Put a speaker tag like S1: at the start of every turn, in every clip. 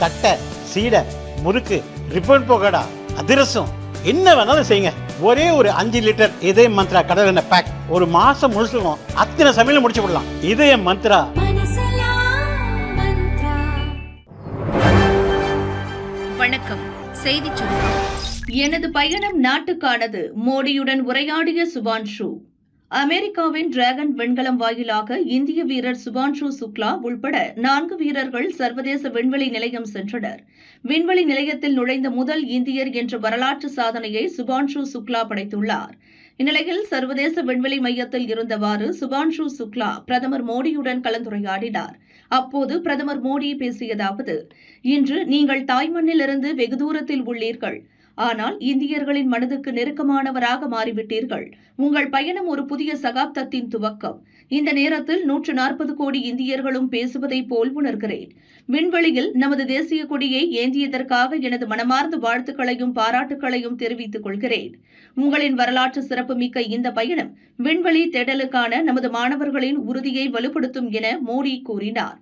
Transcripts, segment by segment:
S1: தட்டை, சீடை, முறுக்கு, ரிப்பன் பக்கோடா, அதிரசம், என்ன வேணாலும் செய்யுங்க. ஒரே ஒரு 5 லிட்டர் இதயம் மந்த்ரா கடல் எண்ணெய் பேக் ஒரு மாசம் முழுசுக்கும் அத்தனை சமையல முடிச்சு விடலாம். இதயம் மந்த்ரா.
S2: வணக்கம். செய்திச் சுருக்கம். எனது பயணம் நாட்டுக்கானது. மோடியுடன் உரையாடிய சுபான்ஷு. அமெரிக்காவின் டிராகன் விண்கலம் வாயிலாக இந்திய வீரர் சுபான்ஷு சுக்லா உள்பட 4 வீரர்கள் சர்வதேச விண்வெளி நிலையம் சென்றனர். விண்வெளி நிலையத்தில் நுழைந்த முதல் இந்தியர் என்ற வரலாற்று சாதனையை சுபான்ஷு சுக்லா படைத்துள்ளார். இந்நிலையில் சர்வதேச விண்வெளி மையத்தில் இருந்தவாறு சுபான்ஷு சுக்லா பிரதமர் மோடியுடன் கலந்துரையாடினார். அப்போது பிரதமர் மோடி பேசியதாவது: இன்று நீங்கள் தாய்மண்ணிலிருந்து வெகு தூரத்தில் உள்ளீர்கள். ஆனால் இந்தியர்களின் மனதுக்கு நெருக்கமானவராக மாறிவிட்டீர்கள். உங்கள் பயணம் ஒரு புதிய சகாப்தத்தின் துவக்கம். இந்த நேரத்தில் 140 கோடி இந்தியர்களும் பேசுவதைப் போல் உணர்கிறேன். விண்வெளியில் நமது தேசிய கொடியை ஏந்தியதற்காக எனது மனமார்ந்த வாழ்த்துக்களையும் பாராட்டுக்களையும் தெரிவித்துக் கொள்கிறேன். உங்களின் வரலாற்று சிறப்புமிக்க இந்த பயணம் விண்வெளி தேடலுக்கான நமது மாணவர்களின் உறுதியை வலுப்படுத்தும் என மோடி கூறினார்.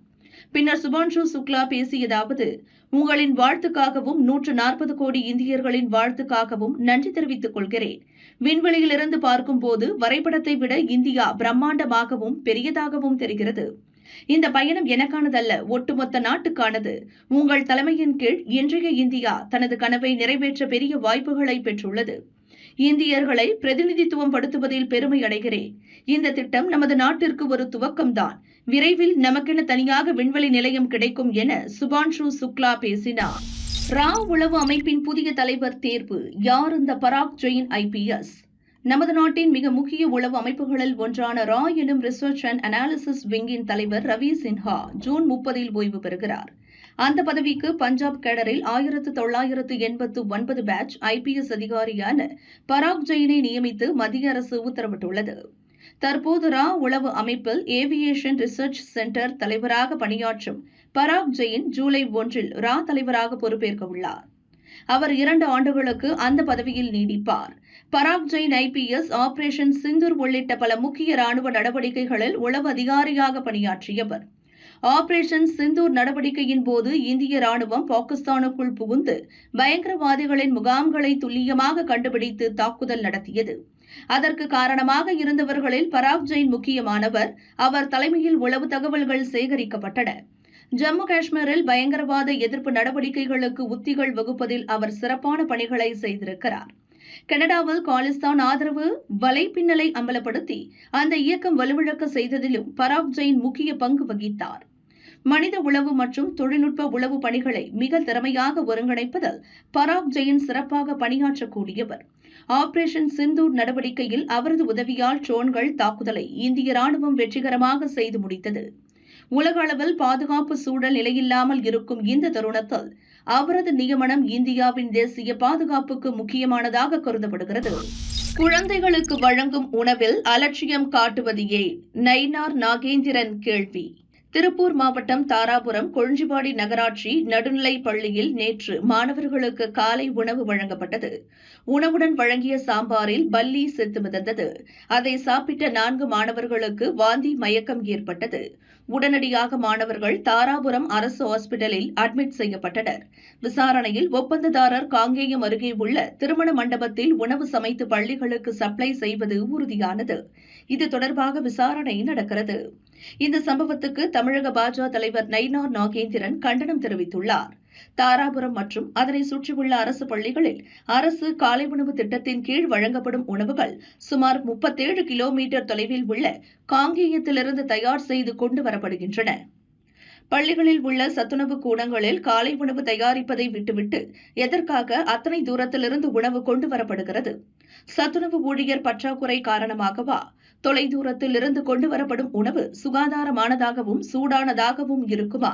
S2: பின்னர் சுபான்ஷு சுக்லா பேசியதாவது: உங்களின் வாழ்த்துக்காகவும் 140 கோடி இந்தியர்களின் வாழ்த்துக்காகவும் நன்றி தெரிவித்துக் கொள்கிறேன். விண்வெளியிலிருந்து பார்க்கும்போது வரைபடத்தை விட இந்தியா பிரம்மாண்டமாகவும் பெரியதாகவும் தெரிகிறது. இந்த பயணம் எனக்கானதல்ல, ஒட்டுமொத்த நாட்டுக்கானது. உங்கள் தலைமையின் கீழ் இன்றைய இந்தியா தனது கனவை நிறைவேற்ற பெரிய வாய்ப்புகளை பெற்றுள்ளது. இந்தியர்களை பிரதிநிதித்துவம் படுத்துவதில் பெருமை அடைகிறேன். இந்த திட்டம் நமது நாட்டிற்கு ஒரு துவக்கம்தான். விரைவில் நமக்கென தனியாக விண்வெளி நிலையம் கிடைக்கும் என சுபான்ஷு சுக்லா பேசினார். ரா உளவு அமைப்பின் புதிய தலைவர் தேர்வு. யார் இந்த பராக் ஜெயின் IPS? நமது நாட்டின் மிக முக்கிய உளவு அமைப்புகளில் ஒன்றான ரா எனும் ரிசர்ச் அண்ட் அனாலிசிஸ் விங்கின் தலைவர் ரவி சின்ஹா ஜூன் 30 ஓய்வு பெறுகிறார். அந்த பதவிக்கு பஞ்சாப் கேடரில் 1989 பேட்ச் IPS அதிகாரியான பராக் ஜெயினை நியமித்து மத்திய அரசு உத்தரவிட்டுள்ளது. தற்போது ரா உளவு அமைப்பில் ஏவியேஷன் ரிசர்ச் சென்டர் தலைவராக பணியாற்றும் பராக் ஜெயின் ஜூலை 1 ரா தலைவராக பொறுப்பேற்க உள்ளார். அவர் 2 ஆண்டுகளுக்கு அந்த பதவியில் நீடிப்பார். பராக் ஜெயின் IPS ஆபரேஷன் சிந்தூர் உள்ளிட்ட பல முக்கிய ராணுவ நடவடிக்கைகளில் உளவு அதிகாரியாக பணியாற்றியவர். ஆபரேஷன் சிந்தூர் நடவடிக்கையின் போது இந்திய ராணுவம் பாகிஸ்தானுக்குள் புகுந்து பயங்கரவாதிகளின் முகாம்களை துல்லியமாக கண்டுபிடித்து தாக்குதல் நடத்தியது. அதற்கு காரணமாக இருந்தவர்களில் பராக் ஜெயின் முக்கியமானவர். அவர் தலைமையில் உளவு தகவல்கள் சேகரிக்கப்பட்டன. ஜம்மு காஷ்மீரில் பயங்கரவாத எதிர்ப்பு நடவடிக்கைகளுக்கு உத்திகள் வகுப்பதில் அவர் சிறப்பான பணிகளை செய்திருக்கிறார். கனடாவில் காலிஸ்தான் ஆதரவு வலைப்பின்னலை அமலப்படுத்தி அந்த இயக்கம் வலுவிழக்க செய்ததிலும் பராக் ஜெயின் முக்கிய பங்கு வகித்தார். மனித உளவு மற்றும் தொழில்நுட்ப உளவு பணிகளை மிக திறமையாக ஒருங்கிணைப்பதில் பராக் ஜெயின் சிறப்பாக பணியாற்றக்கூடியவர். ஆபரேஷன் சிந்தூர் நடவடிக்கையில் அவரது உதவியால் ட்ரோன்கள் தாக்குதலை இந்திய ராணுவம் வெற்றிகரமாக செய்து முடித்தது. உலக அளவில் பாதுகாப்பு சூழல் நிலையில்லாமல் இருக்கும் இந்த தருணத்தில் அவரது நியமனம் இந்தியாவின் தேசிய பாதுகாப்புக்கு முக்கியமானதாக கருதப்படுகிறது. குழந்தைகளுக்கு வழங்கும் உணவில் அலட்சியம் காட்டுவது ஏன்? நயினார் நாகேந்திரன் கேள்வி. திருப்பூர் மாவட்டம் தாராபுரம் கொழிஞ்சிபாடி நகராட்சி நடுநிலைப் பள்ளியில் நேற்று மாணவர்களுக்கு காலை உணவு வழங்கப்பட்டது. உணவுடன் வழங்கிய சாம்பாரில் பல்லி செத்து மிதந்தது. அதை சாப்பிட்ட 4 மாணவர்களுக்கு வாந்தி மயக்கம் ஏற்பட்டது. உடனடியாக மாணவர்கள் தாராபுரம் அரசு ஹாஸ்பிட்டலில் அட்மிட் செய்யப்பட்டனர். விசாரணையில் ஒப்பந்ததாரர் காங்கேயம் அருகே உள்ள திருமண மண்டபத்தில் உணவு சமைத்து பள்ளிகளுக்கு சப்ளை செய்வது உறுதியானது. இது தொடர்பாக விசாரணை நடக்கிறது. இந்த சம்பவத்துக்கு தமிழக பாஜக தலைவர் நயினார் நாகேந்திரன் கண்டனம் தெரிவித்துள்ளார். தாராபுரம் மற்றும் அதனை சுற்றியுள்ள அரசு பள்ளிகளில் அரசு காலை உணவு திட்டத்தின் கீழ் வழங்கப்படும் உணவுகள் சுமார் 37 கிலோமீட்டர் தொலைவில் உள்ள காங்கேயத்திலிருந்து தயார் செய்து கொண்டு வரப்படுகின்றன. பள்ளிகளில் உள்ள சத்துணவு கூடங்களில் காலை உணவு தயாரிப்பதை விட்டுவிட்டு எதற்காக அத்தனை தூரத்திலிருந்து உணவு கொண்டு வரப்படுகிறது? சத்துணவு ஊழியர் பற்றாக்குறை காரணமாகவா? தொலைதூரத்தில் இருந்து கொண்டு வரப்படும் உணவு சுகாதாரமானதாகவும் சூடானதாகவும் இருக்குமா?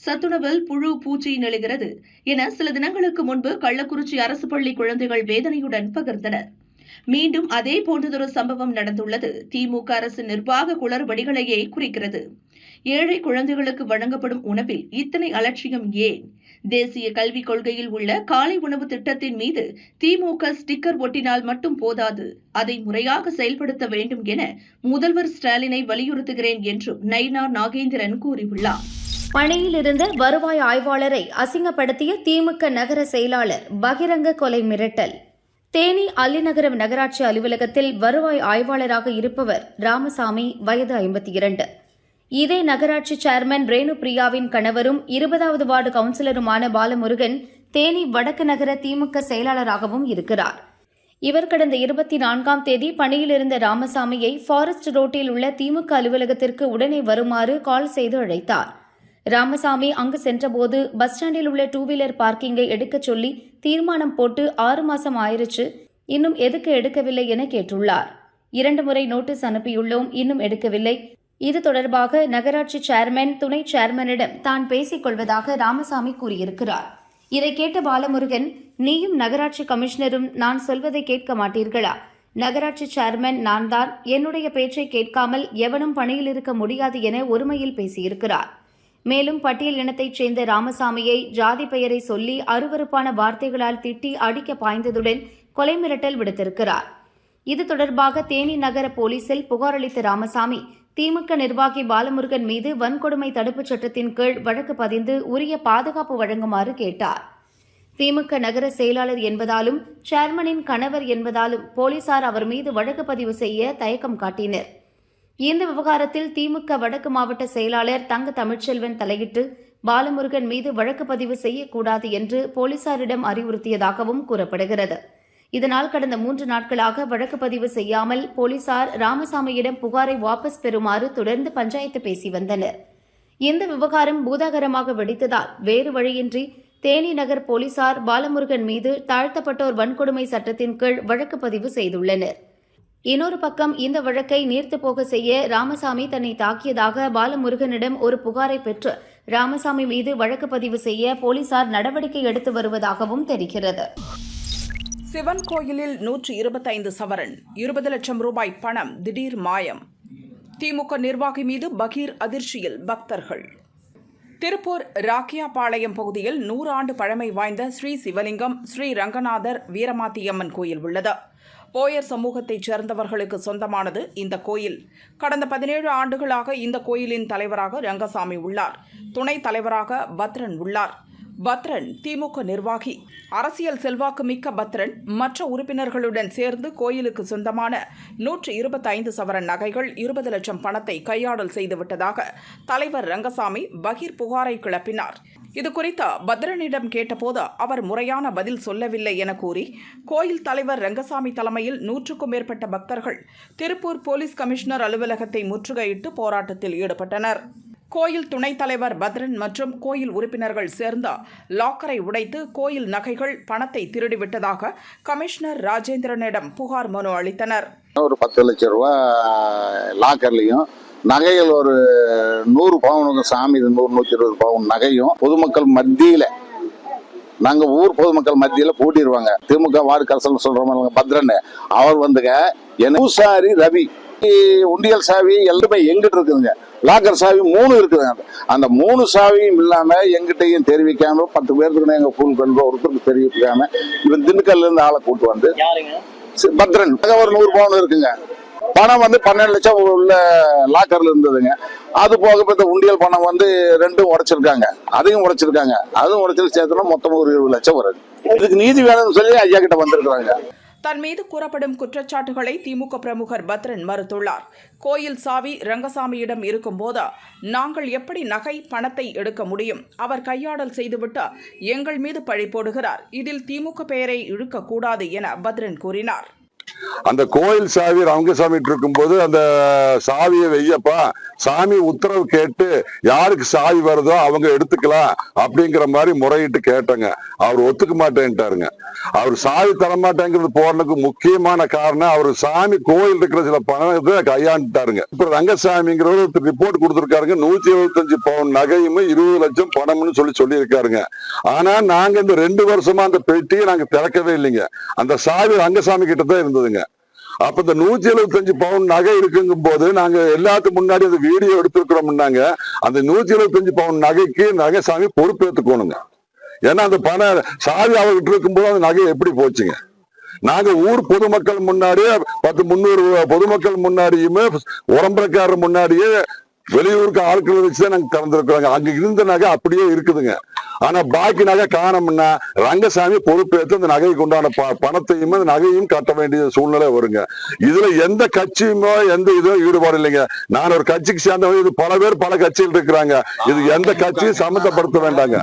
S2: சத்துணவில் புழு பூச்சி நெழுகிறது என சில தினங்களுக்கு முன்பு கள்ளக்குறிச்சி அரசு பள்ளி குழந்தைகள் வேதனையுடன் பகிர்ந்தனர். மீண்டும் அதே போன்றதொரு சம்பவம் நடந்துள்ளது. திமுக அரசின் நிர்வாக குளறுபடிகளையே குறிக்கிறது. ஏழை குழந்தைகளுக்கு வழங்கப்படும் உணவில் இத்தனை அலட்சியம் ஏன்? தேசிய கல்விக் கொள்கையில் உள்ள காலை உணவு திட்டத்தின் மீது திமுக ஸ்டிக்கர் ஒட்டினால் மட்டும் போதாது, அதை முறையாக செயல்படுத்த வேண்டும் என முதல்வர் ஸ்டாலினை வலியுறுத்துகிறேன் என்றும் நயினார் நாகேந்திரன் கூறியுள்ளார்.
S3: பணியில் இருந்த வருவாய் ஆய்வாளரை அசிங்கப்படுத்திய திமுக நகர செயலாளர் பகிரங்க கொலை மிரட்டல். தேனி அல்லிநகரம் நகராட்சி அலுவலகத்தில் வருவாய் ஆய்வாளராக இருப்பவர் ராமசாமி, வயது 52. இதே நகராட்சி சேர்மன் ரேணு பிரியாவின் கணவரும் 20வது வார்டு கவுன்சிலருமான பாலமுருகன் தேனி வடக்கு நகர திமுக செயலாளராகவும் இருக்கிறார். இவர் கடந்த 24ஆம் தேதி பணியில் இருந்த ராமசாமியை ஃபாரஸ்ட் ரோட்டில் உள்ள திமுக அலுவலகத்திற்கு உடனே வருமாறு கால் செய்து அழைத்தார். ராமசாமி அங்கு சென்றபோது பஸ் ஸ்டாண்டில் உள்ள 2 வீலர் பார்க்கிங்கை எடுக்கச் சொல்லி தீர்மானம் போட்டு 6 மாசம் ஆயிருச்சு, இன்னும் எதுக்கு எடுக்கவில்லை என கேட்டுள்ளார். 2 முறை நோட்டீஸ் அனுப்பியுள்ளோம், இன்னும் எடுக்கவில்லை. இது தொடர்பாக நகராட்சி சேர்மன் துணை சேர்மனிடம் தான் பேசிக் கொள்வதாக ராமசாமி கூறியிருக்கிறார். இதை கேட்ட பாலமுருகன், நீயும் நகராட்சி கமிஷனரும் நான் சொல்வதை கேட்க மாட்டீர்களா? நகராட்சி சேர்மன் நான் தான், என்னுடைய பேச்சை கேட்காமல் எவனும் பணியில் இருக்க முடியாது என ஒருமையில் பேசியிருக்கிறார். மேலும் பட்டியல் இனத்தைச் சேர்ந்த ராமசாமியை ஜாதி பெயரை சொல்லி அருவருப்பான வார்த்தைகளால் திட்டி அடிக்க பாய்ந்ததுடன் கொலை மிரட்டல் விடுத்திருக்கிறார். இது தொடர்பாக தேனி நகர போலீசில் புகார் அளித்த ராமசாமி திமுக நிர்வாகி பாலமுருகன் மீது வன்கொடுமை தடுப்புச் சட்டத்தின் கீழ் வழக்கு பதிந்து உரிய பாதுகாப்பு வழங்குமாறு கேட்டார். திமுக நகர செயலாளர் என்பதாலும் சேர்மனின் கணவர் என்பதாலும் போலீசார் அவர் மீது வழக்கு பதிவு செய்ய தயக்கம் காட்டினர். இந்த விவகாரத்தில் திமுக வடக்கு மாவட்ட செயலாளர் தங்க தமிழ்ச்செல்வன் தலையிட்டு பாலமுருகன் மீது வழக்கு பதிவு செய்யக்கூடாது என்று போலீசாரிடம் அறிவுறுத்தியதாகவும் கூறப்படுகிறது. இதனால் கடந்த 3 நாட்களாக வழக்கு பதிவு செய்யாமல் போலீசார் ராமசாமியிடம் புகாரை வாபஸ் பெறுமாறு தொடர்ந்து பஞ்சாயத்து பேசி வந்தனர். இந்த விவகாரம் பூதாகரமாக வெடித்ததால் வேறு வழியின்றி தேனி நகர் போலீசார் பாலமுருகன் மீது தாழ்த்தப்பட்டோர் வன்கொடுமை சட்டத்தின் கீழ் வழக்கு பதிவு செய்துள்ளனர். இன்னொரு பக்கம் இந்த வழக்கை நீர்த்து போக செய்ய ராமசாமி தன்னை தாக்கியதாக பாலமுருகனிடம் ஒரு புகாரை பெற்று ராமசாமி மீது வழக்கு பதிவு செய்ய போலீசார் நடவடிக்கை எடுத்து வருவதாகவும் தெரிகிறது.
S4: சிவன் கோயிலில் 125 சவரன் 20 லட்சம் ரூபாய் பணம் திடீர் மாயம். திமுக நிர்வாகி மீது பகீர் அதிர்ச்சியில் பக்தர்கள். திருப்பூர் ராக்கியாபாளையம் பகுதியில் 100 ஆண்டு பழமை வாய்ந்த ஸ்ரீ சிவலிங்கம் ஸ்ரீ ரங்கநாதர் வீரமாத்தியம்மன் கோயில் உள்ளது. போயர் சமூகத்தைச் சேர்ந்தவர்களுக்கு சொந்தமானது இந்த கோயில். கடந்த 17 ஆண்டுகளாக இந்த கோயிலின் தலைவராக ரங்கசாமி உள்ளார். துணைத் தலைவராக பத்ரன் உள்ளார். பத்ரன் திமுக நிர்வாகி. அரசியல் செல்வாக்கு மிக்க பத்ரன் மற்ற உறுப்பினர்களுடன் சேர்ந்து கோயிலுக்கு சொந்தமான 125 சவரன் நகைகள் 20 லட்சம் பணத்தை கையாடல் செய்துவிட்டதாக தலைவர் ரங்கசாமி பகீர் புகாரை கிளப்பினார். இதுகுறித்து பத்ரனிடம் கேட்டபோது அவர் முறையான பதில் சொல்லவில்லை என கூறி கோயில் தலைவர் ரங்கசாமி தலைமையில் 100க்கும் மேற்பட்ட பக்தர்கள் திருப்பூர் போலீஸ் கமிஷனர் அலுவலகத்தை முற்றுகையிட்டு போராட்டத்தில் ஈடுபட்டனர். கோயில் துணைத் தலைவர் பத்ரன் மற்றும் கோயில் உறுப்பினர்கள் சேர்ந்து லாக்கரை உடைத்து கோயில் நகைகள் பணத்தை திருடிவிட்டதாக கமிஷனர் ராஜேந்திரனிடம் புகார் மனு அளித்தனர்.
S5: ஒரு 10 லட்சம் ரூபா லாக்கர்லையும் நகைகள் ஒரு 100 பவுனுக்கு சாமி 100-120 பவுன் நகையும் பொதுமக்கள் மத்தியில நாங்க ஊர் பொதுமக்கள் மத்தியில பூட்டிடுவாங்க. திமுக வார்டு கரசல் சொல்றோம் பத்ரன் அவர் வந்துங்க பூசாரி ரவி உண்டியல் சாவி எல்லாமே எங்கிட்ட இருக்குதுங்க. லாக்கர் சாவி 3 இருக்குதுங்க. அந்த 3 சாவியும் இல்லாம எங்கிட்டையும் தெரிவிக்காம 10 பேருக்கு எங்க ஃபுல் கண்ட்ரோல் ஒருத்தருக்கு தெரிவிக்காம இவன் திண்டுக்கல்ல இருந்து ஆளை கூட்டு வந்து பத்ரன் ஒரு 100 பவுன் இருக்குங்க. பணம் 12 லட்சம் உள்ள லாக்கர்ல இருந்ததுங்க. அது போக இந்த உண்டியல் பணம் 2 உடைச்சிருக்காங்க. அதையும் உடைச்சிருக்காங்க. அதுவும் உடைச்சிட்டு சேர்த்தோம்னா மொத்தம் ஒரு 20 லட்சம் வருது. இதுக்கு நீதி வேணும்னு சொல்லி ஐயா கிட்ட வந்திருக்கிறாங்க.
S4: தன் மீது கூறப்படும் குற்றச்சாட்டுகளை திமுக பிரமுகர் பத்ரன் மறுத்துள்ளார். கோயில் சாவி ரங்கசாமியிடம் இருக்கும்போது நாங்கள் எப்படி நகை பணத்தை எடுக்க முடியும்? அவர் கையாடல் செய்துவிட்டு எங்கள் மீது பழி போடுகிறார். இதில் திமுக பெயரை இழுக்கக்கூடாது என பத்ரன் கூறினார்.
S6: அந்த கோயில் சாவி ரங்கசாமி இருக்கும்போது அந்த சாவியை வெய்யப்பா சாமி உத்தரவு கேட்டு யாருக்கு சாவி வருதோ அவங்க எடுத்துக்கலாம் அப்படிங்கிற மாதிரி முறையிட்டு கேட்டங்க. அவர் ஒத்துக்க மாட்டேன்ட்டாருங்க. அவர் சாவி தரமாட்டேங்கிறது போறதுக்கு முக்கியமான காரணம் அவர் சாமி கோயில் இருக்கிற சில பணத்தை கையாண்டுட்டாருங்க. இப்ப ரங்கசாமிங்கிறவர் ரிப்போர்ட் கொடுத்திருக்காருங்க. 175 பவுன் நகையும் 20 லட்சம் பணம்னு சொல்லியிருக்காருங்க. ஆனா நாங்க இந்த 2 வருஷமா அந்த பெட்டியை நாங்க திறக்கவே இல்லைங்க. அந்த சாவி ரங்கசாமி கிட்ட தான் இருந்ததுங்க. அப்ப இந்த 175 பவுன் நகை இருக்குங்கும் போது நாங்க எல்லாத்துக்கும் முன்னாடி அந்த வீடியோ எடுத்திருக்கிறோம்னாங்க. அந்த 175 பவுன் நகைக்கு நகைசாமி பொறுப்பேற்றுக்கணுங்க. ஏன்னா அந்த பண சாவி அவர்கிட்ட இருக்கும்போது அந்த நகை எப்படி போச்சுங்க? நாங்க ஊர் பொதுமக்கள் முன்னாடியே 300 பொதுமக்கள் முன்னாடியுமே உரம்பரைக்காரர் முன்னாடியே வெளியூருக்கு ஆட்களை வச்சுதான் நாங்க திறந்திருக்கிறோங்க. அங்க இருந்த நகை அப்படியே இருக்குதுங்க. ஆனா பாக்கி நகை காணோம்னா ரங்கசாமி பொறுப்பேற்று அந்த நகைக்கு உண்டான பணத்தையும் அந்த நகையும் கட்ட வேண்டிய சூழ்நிலை வருங்க. இதுல எந்த கட்சியுமோ எந்த இதுவும் ஈடுபாடு இல்லைங்க. நான் ஒரு கட்சிக்கு சேர்ந்தவங்க, இது பல பேர் பல கட்சியில் இருக்கிறாங்க. இது எந்த கட்சியும் சம்மந்தப்படுத்த வேண்டாங்க.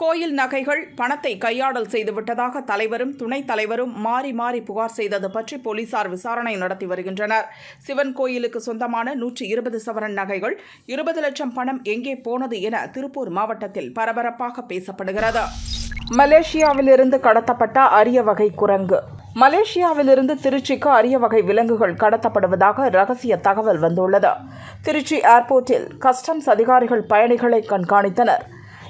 S4: கோயில் நகைகள் பணத்தை கையாடல் செய்து விட்டதாக தலைவரும் துணைத் தலைவரும் மாறி மாறி புகார் செய்தது பற்றி போலீசார் விசாரணை நடத்தி வருகின்றனர். சிவன் கோயிலுக்கு சொந்தமான 120 சவரன் நகைகள் 20 லட்சம் பணம் எங்கே போனது என திருப்பூர் மாவட்டத்தில் பரபரப்பாக பேசப்படுகிறது. மலேசியாவிலிருந்து கடத்தப்பட்ட அரிய வகை குரங்கு. மலேசியாவிலிருந்து திருச்சிக்கு அரிய வகை விலங்குகள் கடத்தப்படுவதாக ரகசிய தகவல் வந்துள்ளது. திருச்சி ஏர்போர்ட்டில் கஸ்டம்ஸ் அதிகாரிகள் பயணிகளை கண்காணித்தனர்.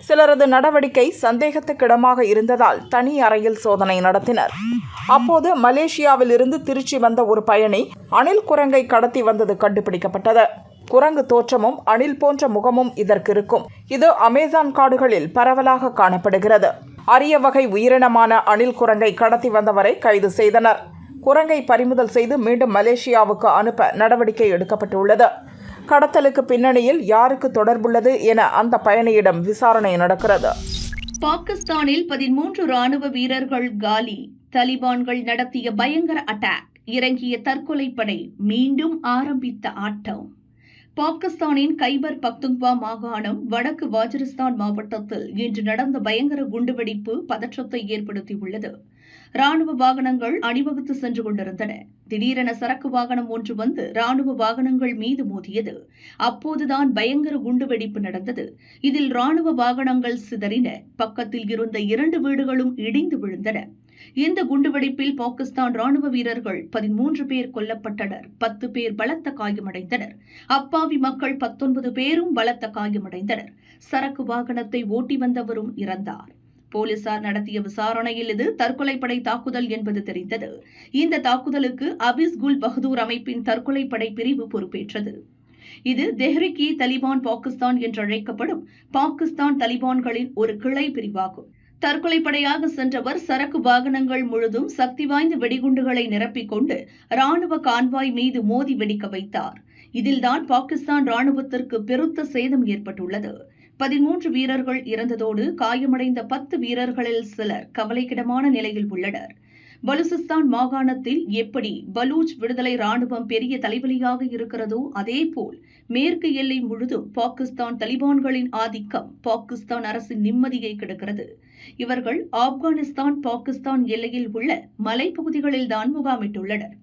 S4: சிலரது நடவடிக்கை சந்தேகத்துக்கிடமாக இருந்ததால் தனி அறையில் சோதனை நடத்தினர். அப்போது மலேசியாவிலிருந்து திருச்சி வந்த ஒரு பயணி அணில் குரங்கை கடத்தி வந்தது கண்டுபிடிக்கப்பட்டது. குரங்கு தோற்றமும் அணில் போன்ற முகமும் இதற்கு இருக்கும். இது அமேசான் காடுகளில் பரவலாக காணப்படுகிறது. அரிய வகை உயிரினமான அணில் குரங்கை கடத்தி வந்தவரை கைது செய்தனர். குரங்கை பறிமுதல் செய்து மீண்டும் மலேசியாவுக்கு அனுப்ப நடவடிக்கை எடுக்கப்பட்டுள்ளது. கடத்தலுக்கு பின்னணியில் யாருக்கு தொடர்புள்ளது என அந்த பயணியிடம் விசாரணை நடக்கிறது.
S2: பாகிஸ்தானில் 13 ராணுவ வீரர்கள் காலி. தலிபான்கள் நடத்திய பயங்கர அட்டாக். இறங்கிய தற்கொலைப்படை மீண்டும் ஆரம்பித்த ஆட்டம். பாகிஸ்தானின் கைபர் பக்துன்க்வா மாகாணம் வடக்கு வாஜிரிஸ்தான் மாவட்டத்தில் இன்று நடந்த பயங்கர குண்டுவெடிப்பு பதற்றத்தை ஏற்படுத்தியுள்ளது. ராணுவ வாகனங்கள் அணிவகுத்து சென்று கொண்டிருந்தன. திடீரென சரக்கு வாகனம் ஒன்று வந்து ராணுவ வாகனங்கள் மீது மோதியது. அப்போதுதான் பயங்கர குண்டுவெடிப்பு நடந்தது. இதில் ராணுவ வாகனங்கள் சிதறின. பக்கத்தில் இருந்த 2 வீடுகளும் இடிந்து விழுந்தன. இந்த குண்டுவெடிப்பில் பாகிஸ்தான் ராணுவ வீரர்கள் 13 பேர் கொல்லப்பட்டனர். 10 பேர் பலத்த காயமடைந்தனர். அப்பாவி மக்கள் 19 பேரும் பலத்த காயமடைந்தனர். சரக்கு வாகனத்தை ஓட்டி வந்தவரும் இறந்தார். போலீசார் நடத்திய விசாரணையில் இது தற்கொலைப்படை தாக்குதல் என்பது தெரிந்தது. இந்த தாக்குதலுக்கு அபிஸ் குல் பகதூர் அமைப்பின் தற்கொலைப்படை பிரிவு பொறுப்பேற்றது. இது தெஹ்ரிக்-இ தலிபான் பாகிஸ்தான் என்றழைக்கப்படும் பாகிஸ்தான் தலிபான்களின் ஒரு கிளை பிரிவாகும். தற்கொலைப்படையாக சென்றவர் சரக்கு வாகனங்கள் முழுதும் சக்தி வாய்ந்த வெடிகுண்டுகளை நிரப்பிக் கொண்டு ராணுவ கான்வாய் மீது மோதி வெடிக்க வைத்தார். இதில்தான் பாகிஸ்தான் ராணுவத்திற்கு பெருத்த சேதம் ஏற்பட்டுள்ளது. 13 வீரர்கள் இறந்ததோடு காயமடைந்த 10 வீரர்களில் சிலர் கவலைக்கிடமான நிலையில் உள்ளனர். பலுசிஸ்தான் மாகாணத்தில் எப்படி பலூச் விடுதலை ராணுவம் பெரிய தலைவலியாக இருக்கிறதோ அதேபோல் மேற்கு எல்லை முழுதும் பாகிஸ்தான் தலிபான்களின் ஆதிக்கம் பாகிஸ்தான் அரசின் நிம்மதியை கெடுக்கிறது. இவர்கள் ஆப்கானிஸ்தான் பாகிஸ்தான் எல்லையில் உள்ள மலைப்பகுதிகளில்தான் முகாமிட்டுள்ளனர்.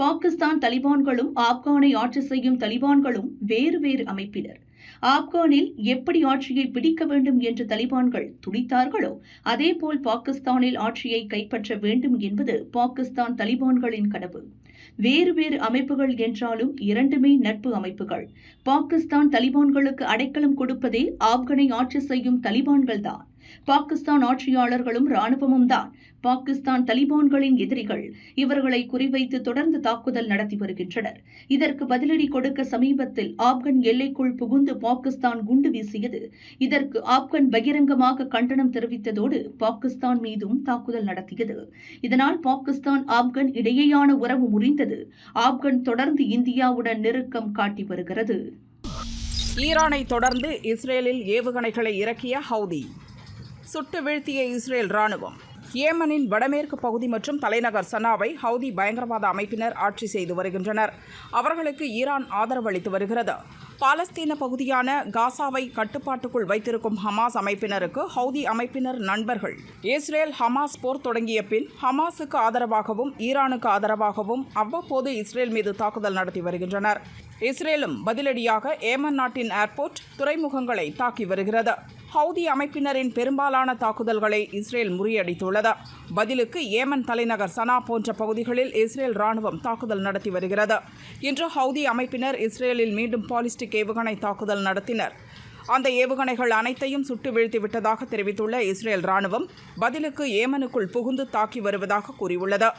S2: பாகிஸ்தான் தலிபான்களும் ஆப்கானை ஆட்சி செய்யும் தலிபான்களும் வேறு வேறு அமைப்பினர். ஆப்கானில் எப்படி ஆட்சியை பிடிக்க வேண்டும் என்று தலிபான்கள் துடித்தார்களோ அதேபோல் பாகிஸ்தானில் ஆட்சியை கைப்பற்ற வேண்டும் என்பது பாகிஸ்தான் தலிபான்களின் கனவு. வேறு வேறு அமைப்புகள் என்றாலும் இரண்டுமே நட்பு அமைப்புகள். பாகிஸ்தான் தலிபான்களுக்கு அடைக்கலம் கொடுப்பதே ஆப்கானை ஆட்சி செய்யும் தலிபான்கள்தான். பாகிஸ்தான் ஆட்சியாளர்களும் ராணுவமும் தான் பாகிஸ்தான் தலிபான்களின் எதிரிகள். இவர்களை குறிவைத்து தொடர்ந்து தாக்குதல் நடத்தி வருகின்றனர். இதற்கு பதிலடி கொடுக்க சமீபத்தில் ஆப்கன் எல்லைக்குள் புகுந்து பாகிஸ்தான் குண்டு வீசியது. இதற்கு ஆப்கன் பகிரங்கமாக கண்டனம் தெரிவித்ததோடு பாகிஸ்தான் மீதும் தாக்குதல் நடத்தியது. இதனால் பாகிஸ்தான் ஆப்கன் இடையேயான உறவு முறிந்தது. ஆப்கன் தொடர்ந்து இந்தியாவுடன் நெருக்கம் காட்டி வருகிறது.
S4: ஈரானை தொடர்ந்து இஸ்ரேலில் ஏவுகணைகளை இறக்கிய ஹவுதி. சுட்டு வீழ்த்திய இஸ்ரேல் ராணுவம். ஏமனின் வடமேற்கு பகுதி மற்றும் தலைநகர் சனாவை ஹவுதி பயங்கரவாத அமைப்பினர் ஆட்சி செய்து வருகின்றனர். அவர்களுக்கு ஈரான் ஆதரவு அளித்து வருகிறது. பாலஸ்தீன பகுதியான காசாவை கட்டுப்பாட்டுக்குள் வைத்திருக்கும் ஹமாஸ் அமைப்பினருக்கு ஹவுதி அமைப்பினர் நண்பர்கள். இஸ்ரேல் ஹமாஸ் போர் தொடங்கிய பின் ஹமாஸுக்கு ஆதரவாகவும் ஈரானுக்கு ஆதரவாகவும் அவ்வப்போது இஸ்ரேல் மீது தாக்குதல் நடத்தி வருகின்றனர். இஸ்ரேலும் பதிலடியாக ஏமன் நாட்டின் ஏர்போர்ட் துறைமுகங்களை தாக்கி வருகிறது. ஹவுதி அமைப்பினரின் பெரும்பாலான தாக்குதல்களை இஸ்ரேல் முறியடித்துள்ளது. பதிலுக்கு ஏமன் தலைநகர் சனா போன்ற பகுதிகளில் இஸ்ரேல் ராணுவம் தாக்குதல் நடத்தி வருகிறது. இன்று ஹவுதி அமைப்பினர் இஸ்ரேலில் மீண்டும் பாலிஸ்டிக் ஏவுகணை தாக்குதல் நடத்தினர். அந்த ஏவுகணைகள் அனைத்தையும் சுட்டு வீழ்த்திவிட்டதாக தெரிவித்துள்ள இஸ்ரேல் ராணுவம் பதிலுக்கு ஏமனுக்குள் புகுந்து தாக்கி வருவதாக கூறியுள்ளது.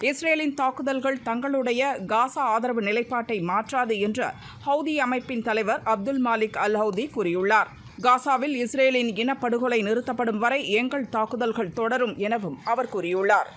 S4: இஸ்ரேலின் தாக்குதல்கள் தங்களுடைய காசா ஆதரவு நிலைப்பாட்டை மாற்றாது என்று ஹவுதி அமைப்பின் தலைவர் அப்துல் மாலிக் அல் ஹவுதி கூறியுள்ளார். காசாவில் இஸ்ரேலின் இனப்படுகொலை நிறுத்தப்படும் வரை எங்கள் தாக்குதல்கள் தொடரும் எனவும் அவர் கூறியுள்ளார்.